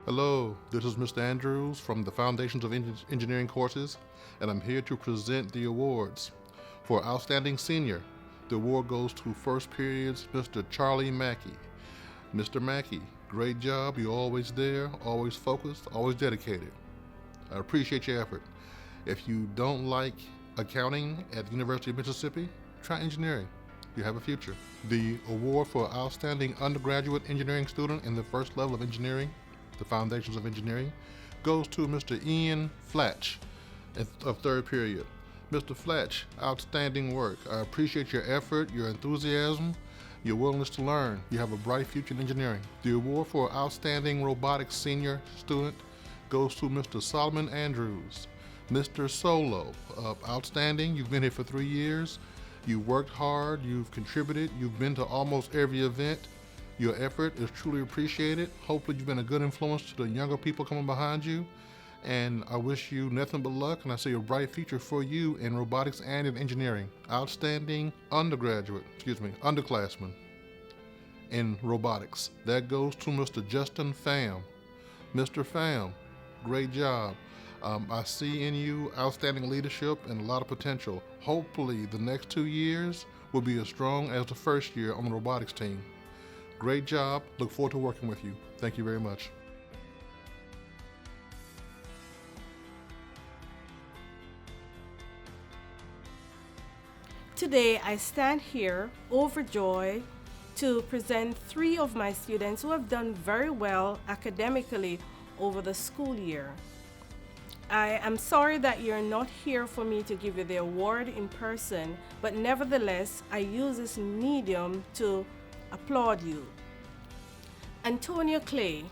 Hello, this is Mr. Andrews from the Foundations of Engineering courses, and I'm here to present the awards. For Outstanding Senior, the award goes to First Period's Mr. Charlie Mackey. Mr. Mackey, great job. You're always there, always focused, always dedicated. I appreciate your effort. If you don't like accounting at the University of Mississippi, try engineering. You have a future. The award for Outstanding Undergraduate Engineering Student in the first level of engineering, the Foundations of Engineering, goes to Mr. Ian Flatch of third period. Mr. Flatch, outstanding work. I appreciate your effort, your enthusiasm, your willingness to learn. You have a bright future in engineering. The award for Outstanding Robotics Senior Student goes to Mr. Solomon Andrews. Mr. Solo, outstanding. You've been here for 3 years. You've worked hard, you've contributed, you've been to almost every event. Your effort is truly appreciated. Hopefully you've been a good influence to the younger people coming behind you. And I wish you nothing but luck, and I see a bright future for you in robotics and in engineering. Outstanding underclassman in robotics. That goes to Mr. Justin Pham. Mr. Pham, great job. I see in you outstanding leadership and a lot of potential. Hopefully the next 2 years will be as strong as the first year on the robotics team. Great job. Look forward to working with you. Thank you very much. Today I stand here overjoyed to present 3 of my students who have done very well academically over the school year. I am sorry that you're not here for me to give you the award in person, but nevertheless, I use this medium to applaud you. Antonio Clay,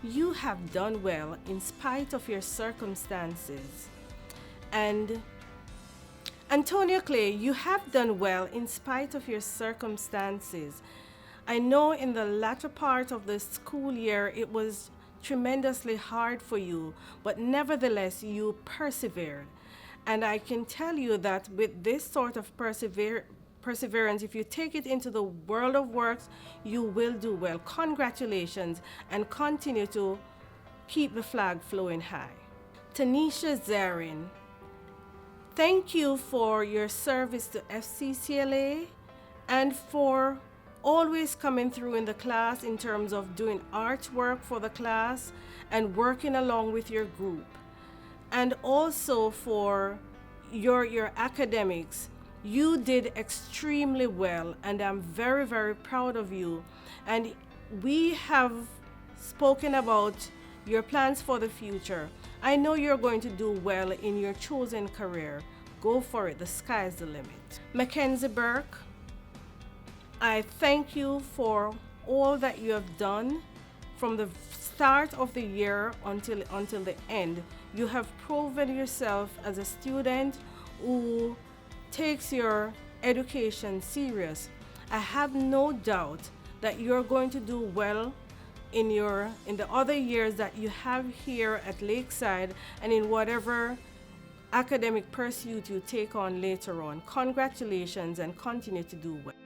you have done well in spite of your circumstances. And Antonio Clay, you have done well in spite of your circumstances. I know in the latter part of the school year it was tremendously hard for you, but nevertheless you persevered. And I can tell you that with this sort of perseverance, if you take it into the world of works, you will do well. Congratulations, and continue to keep the flag flowing high. Tanisha Zarin, thank you for your service to FCCLA and for always coming through in the class in terms of doing artwork for the class and working along with your group. And also for your academics. You did extremely well, and I'm very, very proud of you. And we have spoken about your plans for the future. I know you're going to do well in your chosen career. Go for it. The sky's the limit. Mackenzie Burke, I thank you for all that you have done from the start of the year until the end. You have proven yourself as a student who takes your education serious. I have no doubt that you're going to do well in the other years that you have here at Lakeside and in whatever academic pursuit you take on later on. Congratulations, and continue to do well.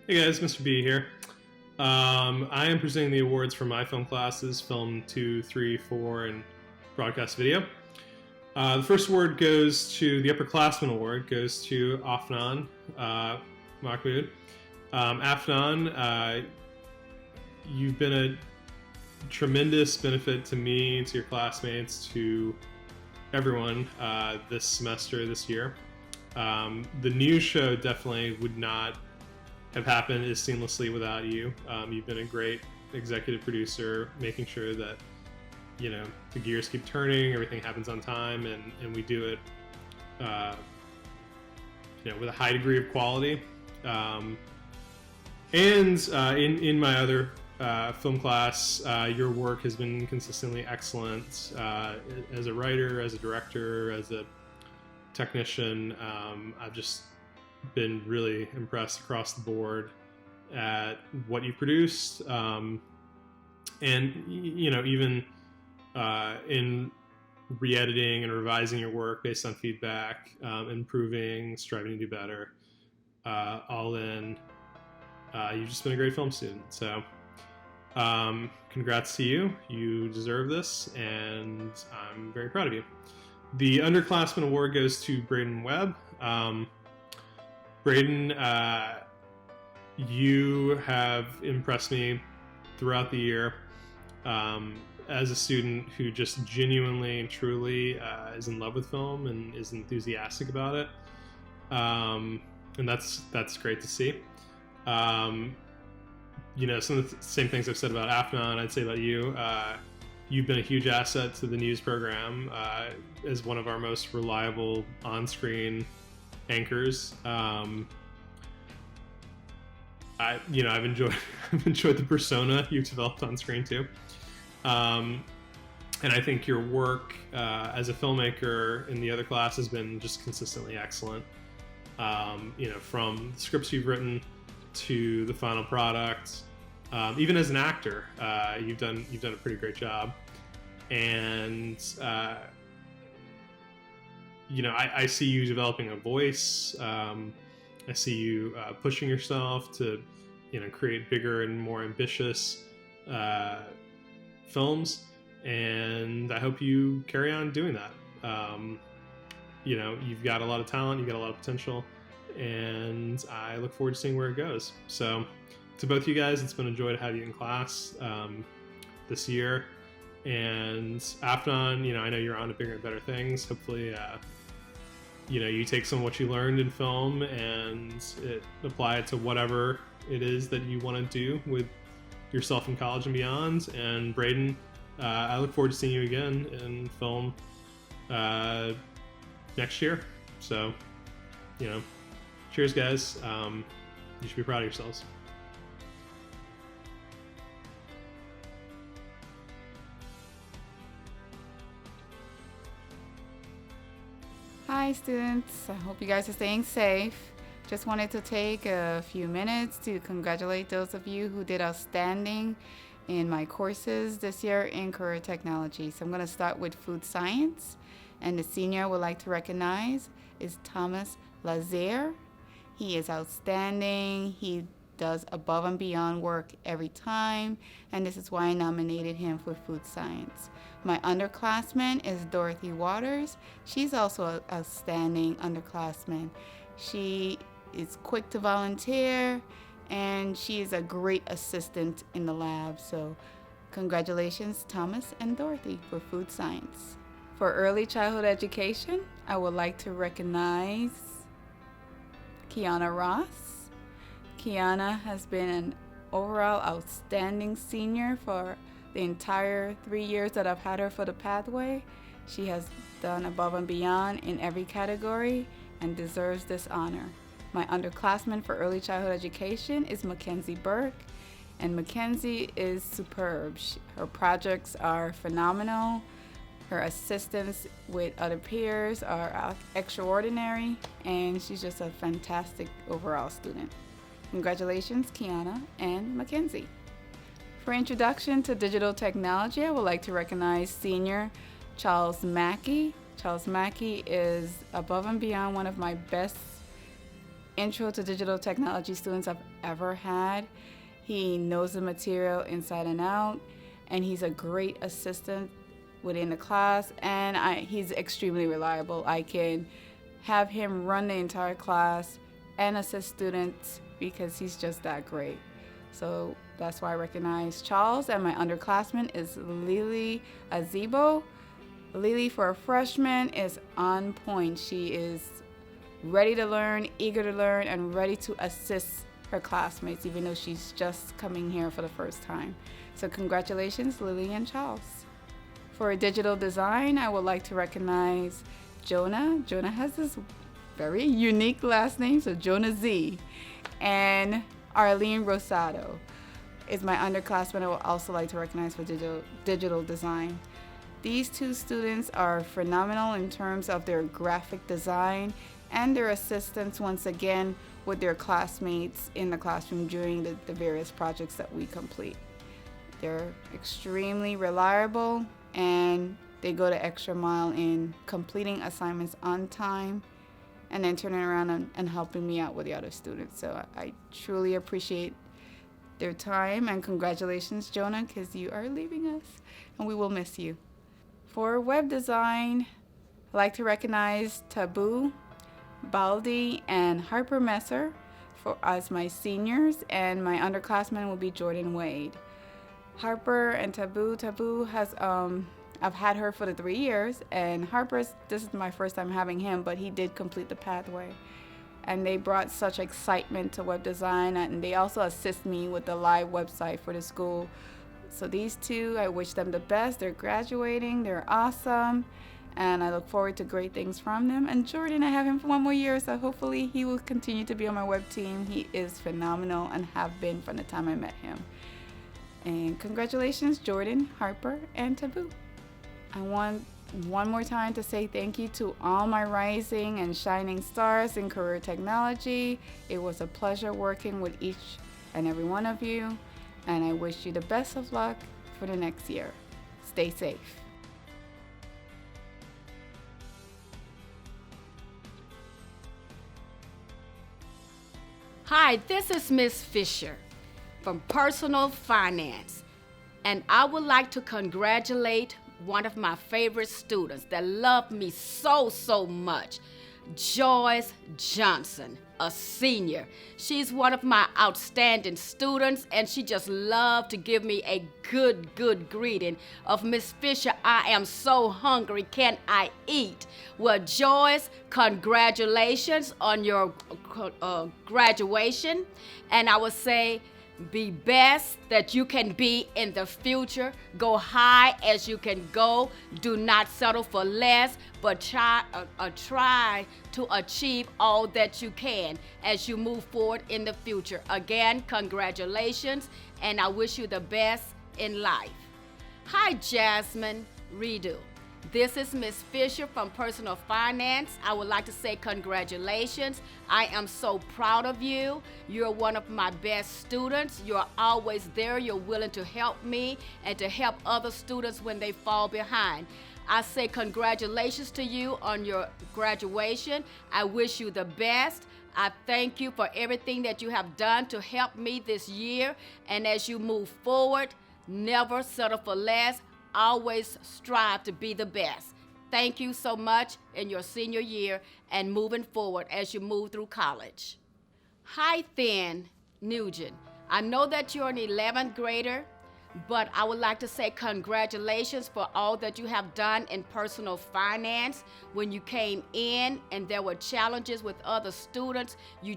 Hey guys, Mr. B here. I am presenting the awards for my film classes, Film 2, 3, 4, and Broadcast Video. The first award goes to, the Upperclassman Award goes to Afnan Mahmoud. Afnan, you've been a tremendous benefit to me, to your classmates, to everyone this semester, this year. The news show definitely would not have happened as seamlessly without you. You've been a great executive producer, making sure that, you know, the gears keep turning, everything happens on time, and we do it, you know, with a high degree of quality. In my other film class, your work has been consistently excellent as a writer, as a director, as a technician. I've just been really impressed across the board at what you've produced, and you know, even in re-editing and revising your work based on feedback, improving, striving to do better. all in. You've just been a great film student. So congrats to you. You deserve this, and I'm very proud of you. The underclassmen award goes to Braden Webb. Braden, you have impressed me throughout the year as a student who just genuinely and truly is in love with film and is enthusiastic about it. And that's great to see. You know, some of the same things I've said about Afnan, I'd say about you. You've been a huge asset to the news program as one of our most reliable on-screen anchors. I've enjoyed the persona you've developed on screen too. And I think your work as a filmmaker in the other class has been just consistently excellent. From the scripts you've written to the final product, even as an actor, you've done a pretty great job. And I see you developing a voice. I see you pushing yourself to, create bigger and more ambitious films, and I hope you carry on doing that. You've got a lot of talent, you've got a lot of potential, and I look forward to seeing where it goes. So, to both you guys, it's been a joy to have you in class this year. And Afnan, I know you're on to bigger and better things. Hopefully, you take some of what you learned in film and apply it to whatever it is that you want to do with yourself in college and beyond. And Braden, I look forward to seeing you again in film next year. So, cheers, guys. You should be proud of yourselves. Hi students, I hope you guys are staying safe. Just wanted to take a few minutes to congratulate those of you who did outstanding in my courses this year in career technology. So I'm going to start with food science, and the senior I would like to recognize is Thomas Lazier. He is outstanding. He does above and beyond work every time, and this is why I nominated him for food science. My underclassman is Dorothy Waters. She's also an outstanding underclassman. She is quick to volunteer, and she is a great assistant in the lab. So congratulations, Thomas and Dorothy, for food science. For early childhood education, I would like to recognize Kiana Ross. Kiana has been an overall outstanding senior for the entire 3 years that I've had her for the pathway. She has done above and beyond in every category and deserves this honor. My underclassman for early childhood education is Mackenzie Burke, and Mackenzie is superb. Her projects are phenomenal. Her assistance with other peers are extraordinary, and she's just a fantastic overall student. Congratulations, Kiana and Mackenzie. For introduction to digital technology, I would like to recognize senior Charles Mackey. Charles Mackey is above and beyond one of my best intro to digital technology students I've ever had. He knows the material inside and out, and he's a great assistant within the class, and he's extremely reliable. I can have him run the entire class and assist students because he's just that great. So that's why I recognize Charles, and my underclassman is Lily Azibo. Lily, for a freshman, is on point. She is ready to learn, eager to learn, and ready to assist her classmates, even though she's just coming here for the first time. So congratulations, Lily and Charles. For digital design, I would like to recognize Jonah. Jonah has this very unique last name, so Jonah Z. And Arlene Rosado is my underclassman I would also like to recognize for digital design. These two students are phenomenal in terms of their graphic design and their assistance once again with their classmates in the classroom during the various projects that we complete. They're extremely reliable, and they go the extra mile in completing assignments on time and then turning around and helping me out with the other students. So I truly appreciate their time, and congratulations, Jonah, because you are leaving us and we will miss you. For web design, I'd like to recognize Taboo, Baldi, and Harper Messer as my seniors, and my underclassman will be Jordan Wade. Harper and Taboo has I've had her for the 3 years, and this is my first time having him, but he did complete the pathway. And they brought such excitement to web design, and they also assist me with the live website for the school. So these two, I wish them the best. They're graduating, they're awesome, and I look forward to great things from them. And Jordan, I have him for 1 more year, so hopefully he will continue to be on my web team. He is phenomenal and have been from the time I met him. And congratulations, Jordan, Harper, and Taboo. I want one more time to say thank you to all my rising and shining stars in career technology. It was a pleasure working with each and every one of you, and I wish you the best of luck for the next year. Stay safe. Hi, this is Miss Fisher from Personal Finance, and I would like to congratulate one of my favorite students that loved me so much, Joyce Johnson, a senior. She's one of my outstanding students, and she just loved to give me a good greeting of Miss Fisher. I am so hungry, can I eat? Well, Joyce, congratulations on your graduation, and I would say be best that you can be in the future. Go high as you can go. Do not settle for less, but try to achieve all that you can as you move forward in the future. Again, congratulations, and I wish you the best in life. Hi, Jasmine Redo. This is Miss Fisher from Personal Finance. I would like to say congratulations. I am so proud of you. You're one of my best students. You're always there. You're willing to help me and to help other students when they fall behind. I say congratulations to you on your graduation. I wish you the best. I thank you for everything that you have done to help me this year. And as you move forward, never settle for less. Always strive to be the best. Thank you so much in your senior year and moving forward as you move through college. Hi, Thin Nugent. I know that you're an 11th grader, but I would like to say congratulations for all that you have done in personal finance. When you came in and there were challenges with other students, you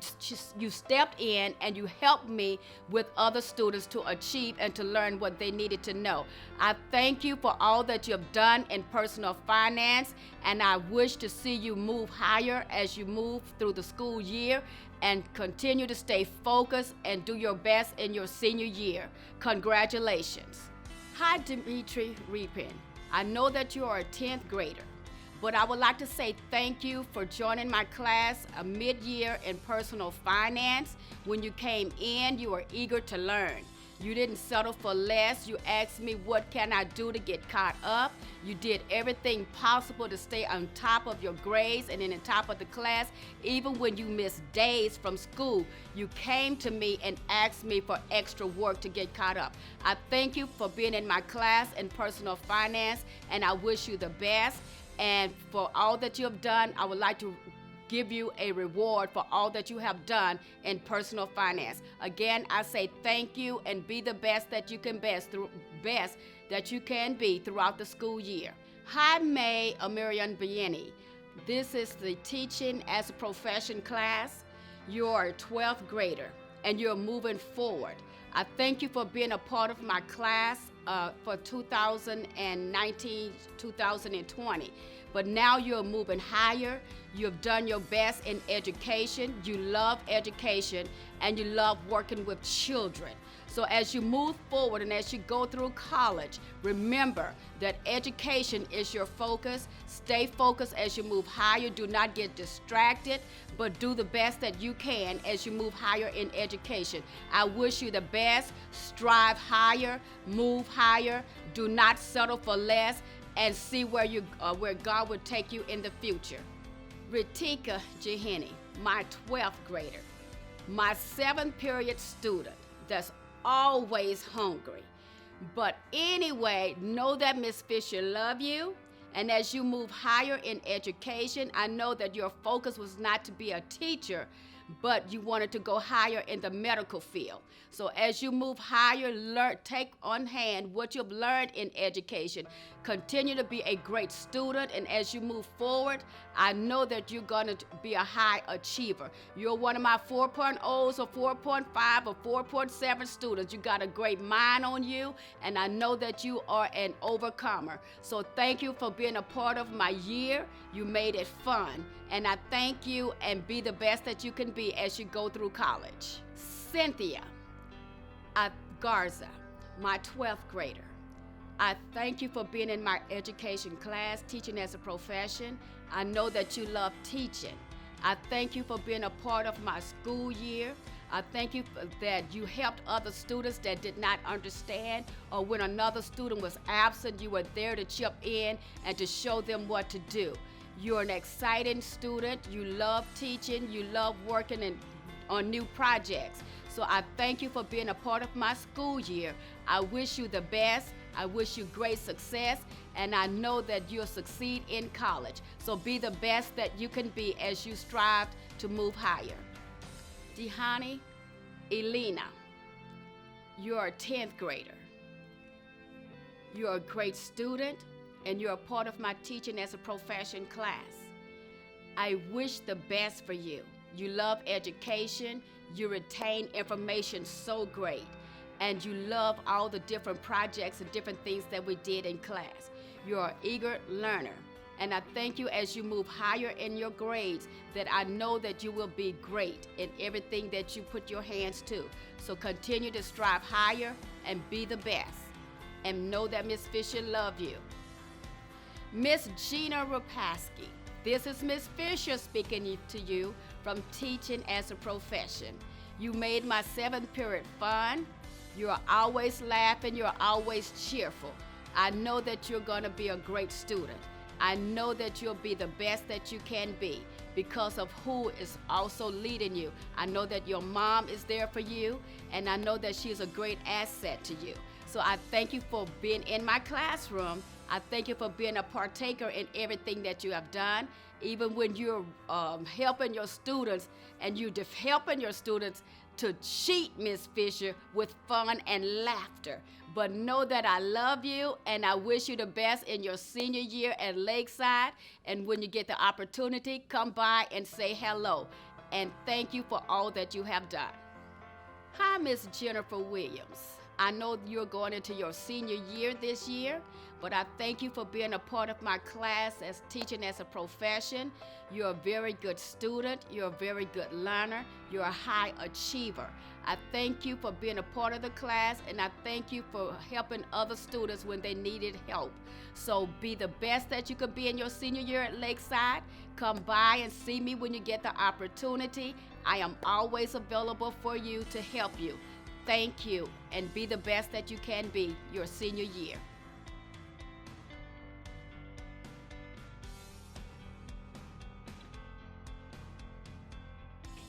stepped in and you helped me with other students to achieve and to learn what they needed to know. I thank you for all that you have done in personal finance, and I wish to see you move higher as you move through the school year and continue to stay focused and do your best in your senior year. Congratulations. Hi, Dimitri Repin. I know that you are a 10th grader, but I would like to say thank you for joining my class mid-year in personal finance. When you came in, you were eager to learn. You didn't settle for less. You asked me, what can I do to get caught up? You did everything possible to stay on top of your grades and in the top of the class. Even when you missed days from school, you came to me and asked me for extra work to get caught up. I thank you for being in my class in personal finance, and I wish you the best. And for all that you have done, I would like to give you a reward for all that you have done in personal finance. Again, I say thank you and be the best that you can be throughout the school year. Hi, May Amirian Bieni. This is the Teaching as a Profession class. You're a 12th grader and you're moving forward. I thank you for being a part of my class for 2019-2020. But now you're moving higher. You've done your best in education. You love education and you love working with children. So as you move forward and as you go through college, remember that education is your focus. Stay focused as you move higher. Do not get distracted, but do the best that you can as you move higher in education. I wish you the best. Strive higher, move higher. Do not settle for less, and see where God will take you in the future. Ritika Jahini, my 12th grader, my 7th period student that's always hungry. But anyway, know that Miss Fisher love you. And as you move higher in education, I know that your focus was not to be a teacher, but you wanted to go higher in the medical field. So as you move higher, take on hand what you've learned in education. Continue to be a great student, and as you move forward, I know that you're going to be a high achiever. You're one of my 4.0s or 4.5 or 4.7 students. You got a great mind on you, and I know that you are an overcomer. So thank you for being a part of my year. You made it fun, and I thank you, and be the best that you can be as you go through college. Cynthia Garza, my 12th grader. I thank you for being in my education class, teaching as a profession. I know that you love teaching. I thank you for being a part of my school year. I thank you that you helped other students that did not understand, or when another student was absent, you were there to chip in and to show them what to do. You're an exciting student. You love teaching. You love working on new projects. So I thank you for being a part of my school year. I wish you the best. I wish you great success, and I know that you'll succeed in college. So be the best that you can be as you strive to move higher. Dihani Elena, you're a 10th grader. You're a great student, and you're a part of my teaching as a profession class. I wish the best for you. You love education. You retain information so great. And you love all the different projects and different things that we did in class. You're an eager learner. And I thank you as you move higher in your grades, that I know that you will be great in everything that you put your hands to. So continue to strive higher and be the best. And know that Miss Fisher loves you. Miss Gina Rapaski, this is Miss Fisher speaking to you from teaching as a profession. You made my 7th period fun. You're always laughing. You're always cheerful. I know that you're going to be a great student. I know that you'll be the best that you can be because of who is also leading you. I know that your mom is there for you, and I know that she's a great asset to you. So I thank you for being in my classroom. I thank you for being a partaker in everything that you have done, even when you're helping your students, and you're helping your students to cheat Miss Fisher with fun and laughter. But know that I love you, and I wish you the best in your senior year at Lakeside. And when you get the opportunity, come by and say hello. And thank you for all that you have done. Hi, Miss Jennifer Williams. I know you're going into your senior year this year, but I thank you for being a part of my class as teaching as a profession. You're a very good student. You're a very good learner. You're a high achiever. I thank you for being a part of the class, and I thank you for helping other students when they needed help. So be the best that you could be in your senior year at Lakeside. Come by and see me when you get the opportunity. I am always available for you to help you. Thank you, and be the best that you can be your senior year.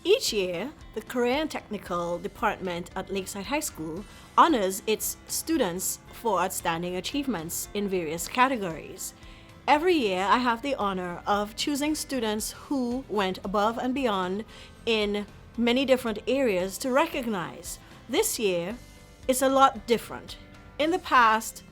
Each year, the Career and Technical Department at Lakeside High School honors its students for outstanding achievements in various categories. Every year, I have the honor of choosing students who went above and beyond in many different areas to recognize. This year, it's a lot different. In the past,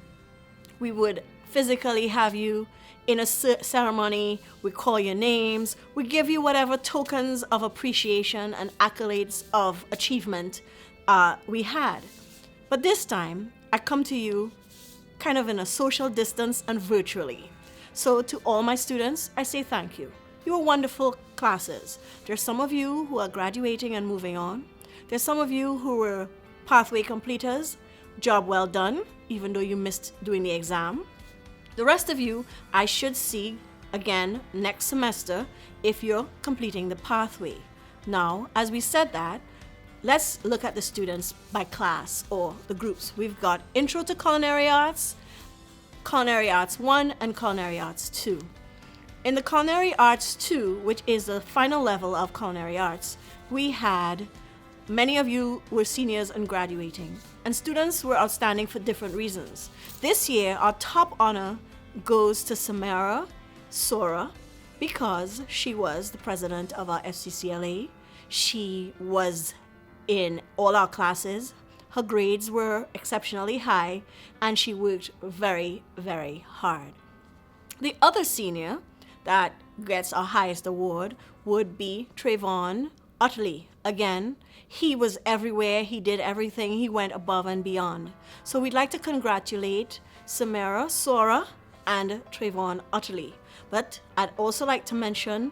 we would physically have you in a ceremony, we call your names, we give you whatever tokens of appreciation and accolades of achievement we had. But this time, I come to you kind of in a social distance and virtually. So to all my students, I say thank you. You are wonderful classes. There's some of you who are graduating and moving on. There's some of you who were pathway completers. Job well done, even though you missed doing the exam. The rest of you, I should see again next semester if you're completing the pathway. Now, as we said that, let's look at the students by class or the groups. We've got Intro to Culinary Arts, Culinary Arts 1, and Culinary Arts 2. In the Culinary Arts 2, which is the final level of Culinary Arts, we had many of you were seniors and graduating, and students were outstanding for different reasons. This year, our top honor goes to Samara Sora because she was the president of our FCCLA. She was in all our classes. Her grades were exceptionally high, and she worked very, very hard. The other senior that gets our highest award would be Trayvon Utley. Again, he was everywhere, he did everything, he went above and beyond. So we'd like to congratulate Samara Sora and Trayvon Utley. But I'd also like to mention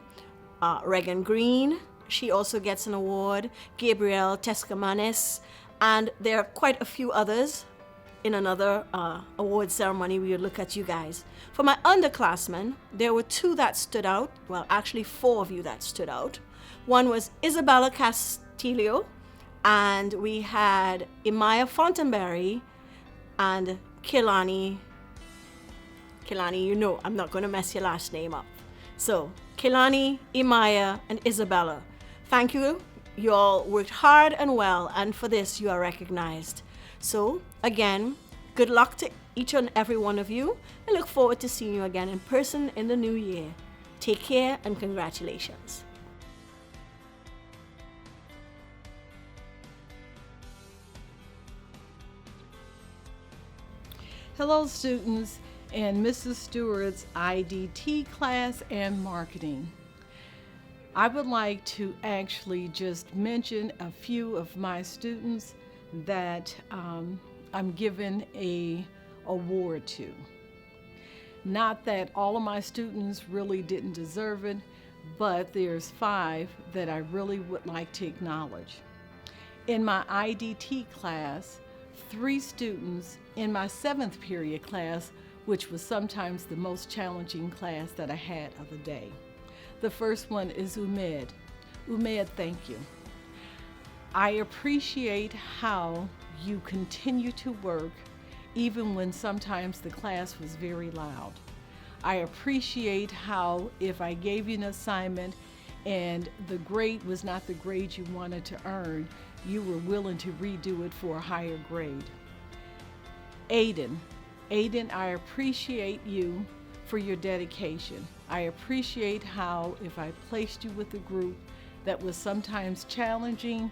Regan Green. She also gets an award. Gabriel Tescamanes. And there are quite a few others. In another award ceremony, we would look at you guys. For my underclassmen, there were two that stood out. Well, actually 4 of you that stood out. One was Isabella Castillo, and we had Imaya Fontenberry and Kilani. Kilani, you know I'm not going to mess your last name up. So, Kilani, Imaya, and Isabella. Thank you. You all worked hard and well, and for this you are recognized. So, again, good luck to each and every one of you. I look forward to seeing you again in person in the new year. Take care and congratulations. Hello, students in Mrs. Stewart's IDT class and marketing. I would like to actually just mention a few of my students that I'm giving a award to. Not that all of my students really didn't deserve it, but there's 5 that I really would like to acknowledge. In my IDT class, 3 students in my 7th period class, which was sometimes the most challenging class that I had of the day. The first one is Umed. Umed, thank you. I appreciate how you continue to work even when sometimes the class was very loud. I appreciate how if I gave you an assignment and the grade was not the grade you wanted to earn, you were willing to redo it for a higher grade. Aiden, I appreciate you for your dedication. I appreciate how if I placed you with a group that was sometimes challenging,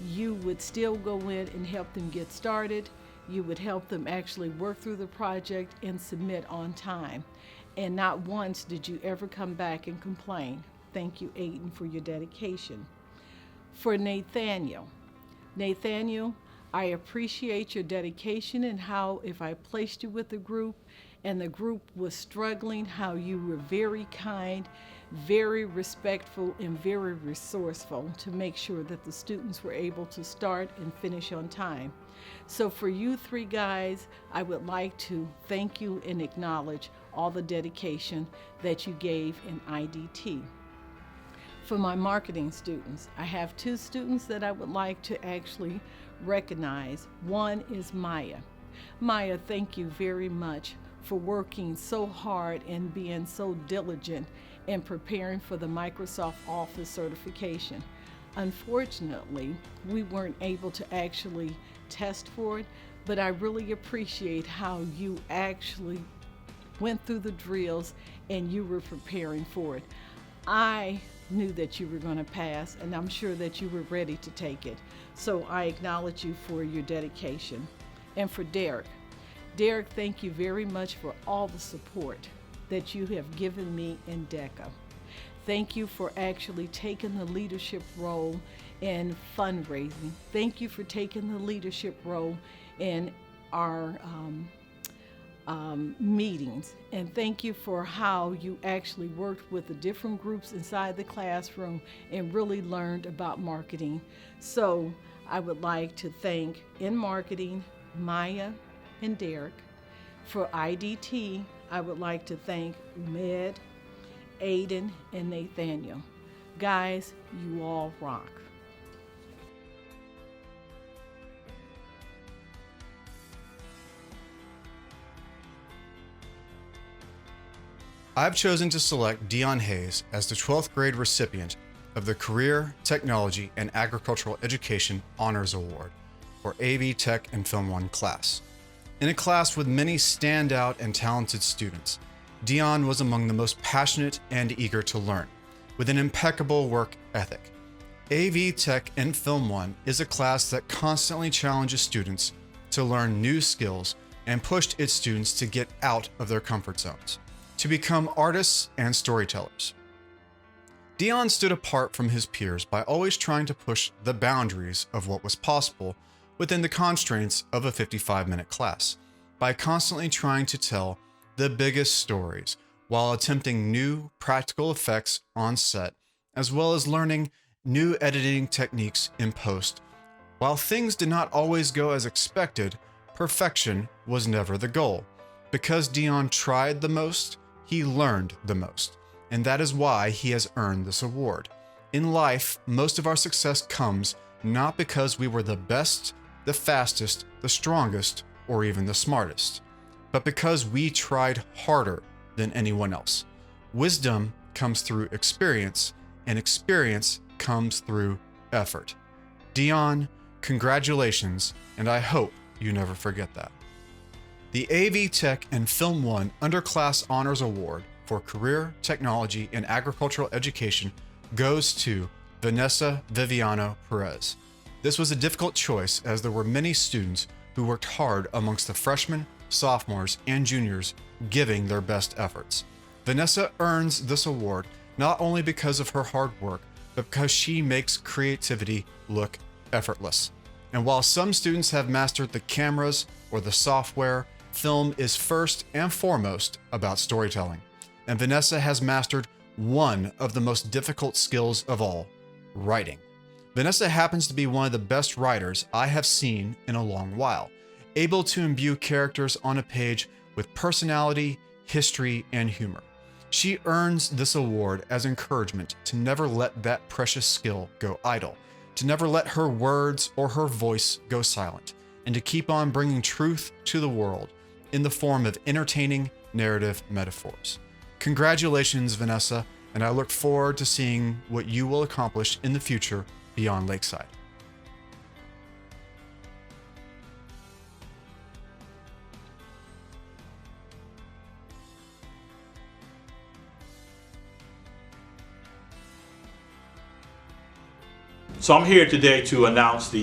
you would still go in and help them get started. You would help them actually work through the project and submit on time. And not once did you ever come back and complain. Thank you, Aiden, for your dedication. For Nathaniel, I appreciate your dedication and how if I placed you with a group and the group was struggling, how you were very kind, very respectful, and very resourceful to make sure that the students were able to start and finish on time. So for you 3 guys, I would like to thank you and acknowledge all the dedication that you gave in IDT. For my marketing students, I have 2 students that I would like to actually recognize. One is Maya. Maya, thank you very much for working so hard and being so diligent in preparing for the Microsoft Office certification. Unfortunately, we weren't able to actually test for it, but I really appreciate how you actually went through the drills and you were preparing for it. I knew that you were going to pass, and I'm sure that you were ready to take it. So I acknowledge you for your dedication. And for Derek, thank you very much for all the support that you have given me in DECA. Thank you for actually taking the leadership role in fundraising. Thank you for taking the leadership role in our meetings. And thank you for how you actually worked with the different groups inside the classroom and really learned about marketing. So I would like to thank in marketing Maya and Derek. For IDT, I would like to thank Umed, Aiden, and Nathaniel. Guys, you all rock. I've chosen to select Dion Hayes as the 12th grade recipient of the Career, Technology, and Agricultural Education Honors Award for AV Tech and Film 1 class. In a class with many standout and talented students, Dion was among the most passionate and eager to learn, with an impeccable work ethic. AV Tech and Film 1 is a class that constantly challenges students to learn new skills and pushed its students to get out of their comfort zones, to become artists and storytellers. Dion stood apart from his peers by always trying to push the boundaries of what was possible within the constraints of a 55-minute class, by constantly trying to tell the biggest stories while attempting new practical effects on set, as well as learning new editing techniques in post. While things did not always go as expected, perfection was never the goal. Because Dion tried the most, he learned the most, and that is why he has earned this award. In life, most of our success comes not because we were the best, the fastest, the strongest, or even the smartest, but because we tried harder than anyone else. Wisdom comes through experience, and experience comes through effort. Dion, congratulations, and I hope you never forget that. The AV Tech and Film 1 Underclass Honors Award for Career, Technology, and Agricultural Education goes to Vanessa Viviano Perez. This was a difficult choice as there were many students who worked hard amongst the freshmen, sophomores, and juniors giving their best efforts. Vanessa earns this award not only because of her hard work, but because she makes creativity look effortless. And while some students have mastered the cameras or the software, film is first and foremost about storytelling. And Vanessa has mastered one of the most difficult skills of all, writing. Vanessa happens to be one of the best writers I have seen in a long while, able to imbue characters on a page with personality, history, and humor. She earns this award as encouragement to never let that precious skill go idle, to never let her words or her voice go silent, and to keep on bringing truth to the world in the form of entertaining narrative metaphors. Congratulations, Vanessa, and I look forward to seeing what you will accomplish in the future beyond Lakeside. So I'm here today to announce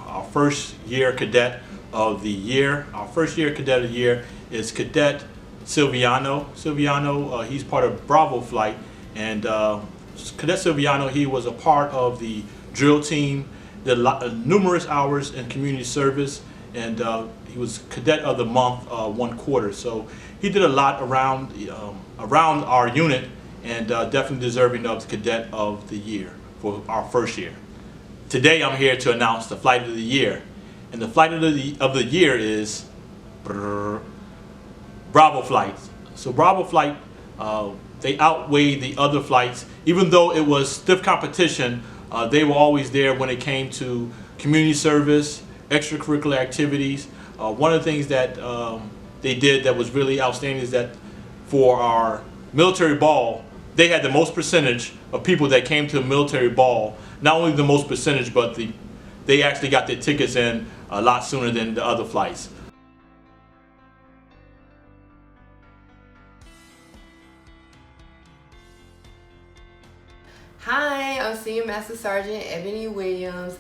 our first year cadet of the year. Our first year cadet of the year is Cadet Silviano. Silviano, he's part of Bravo Flight, and Cadet Silviano, he was a part of the drill team, did numerous hours in community service, and he was Cadet of the Month 1 quarter. So he did a lot around our unit, and definitely deserving of the Cadet of the Year for our first year. Today I'm here to announce the Flight of the Year, and the Flight of the Year is Bravo Flight. So Bravo Flight, they outweighed the other flights. Even though it was stiff competition, they were always there when it came to community service, extracurricular activities. One of the things that they did that was really outstanding is that for our military ball, they had the most percentage of people that came to the military ball. Not only the most percentage, but they actually got their tickets in a lot sooner than the other flights. Hi, I'm Senior Master Sergeant Ebony Williams,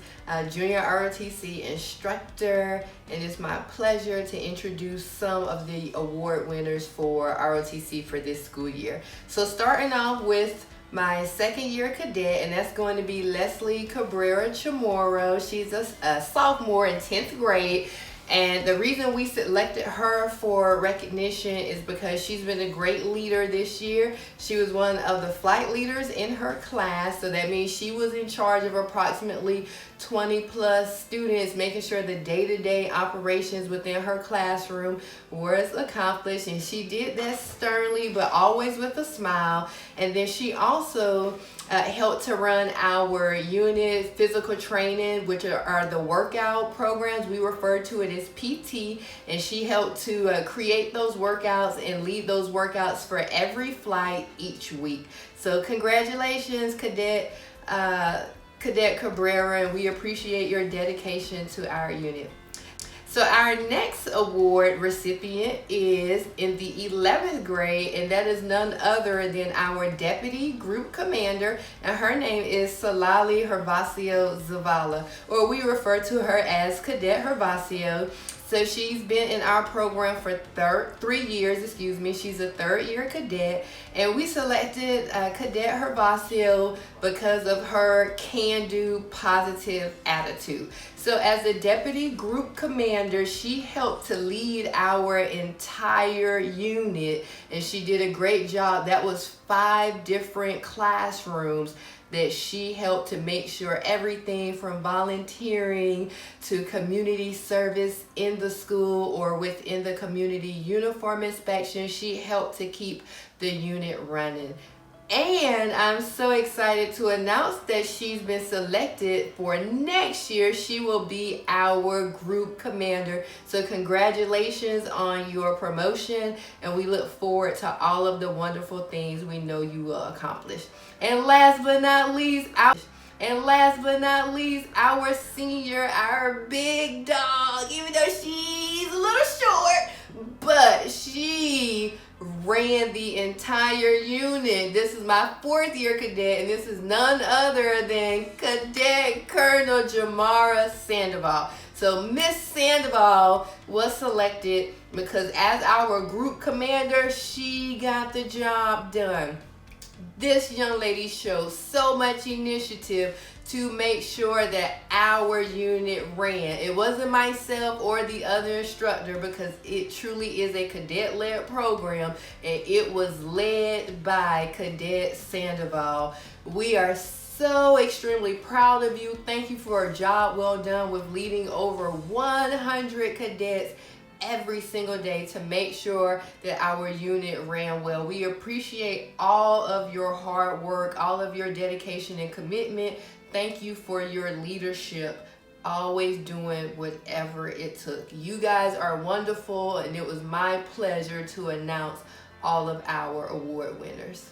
Junior ROTC instructor, and it's my pleasure to introduce some of the award winners for ROTC for this school year. So starting off with my second year cadet, and that's going to be Leslie Cabrera Chamorro. She's a sophomore in 10th grade. And the reason we selected her for recognition is because she's been a great leader this year. She was one of the flight leaders in her class, so that means she was in charge of approximately 20 plus students, making sure the day-to-day operations within her classroom was accomplished, and she did that sternly but always with a smile. And then she also helped to run our unit physical training, which are the workout programs. We refer to it as PT, and she helped to create those workouts and lead those workouts for every flight each week. So congratulations, Cadet Cabrera, and we appreciate your dedication to our unit. So our next award recipient is in the 11th grade, and that is none other than our Deputy Group Commander, and her name is Salali Hervasio Zavala, or we refer to her as Cadet Hervasio. So she's been in our program for 3 years, She's a third-year cadet, and we selected Cadet Hervasio because of her can-do, positive attitude. So as the Deputy Group Commander, she helped to lead our entire unit, and she did a great job. That was 5 different classrooms that she helped to make sure everything from volunteering to community service in the school or within the community uniform inspection, she helped to keep the unit running. And I'm so excited to announce that she's been selected for next year. She will be our group commander. So congratulations on your promotion, and we look forward to all of the wonderful things we know you will accomplish. And last but not least, our senior, our big dog, even though she's a little short, but she ran the entire unit. This is my 4th year cadet, and this is none other than Cadet Colonel Jamara Sandoval. So Miss Sandoval was selected because as our group commander, she got the job done. This young lady showed so much initiative to make sure that our unit ran. It wasn't myself or the other instructor, because it truly is a cadet-led program, and it was led by Cadet Sandoval. We are so extremely proud of you. Thank you for a job well done with leading over 100 cadets every single day to make sure that our unit ran well. We appreciate all of your hard work, all of your dedication and commitment. Thank you for your leadership, always doing whatever it took. You guys are wonderful, and it was my pleasure to announce all of our award winners.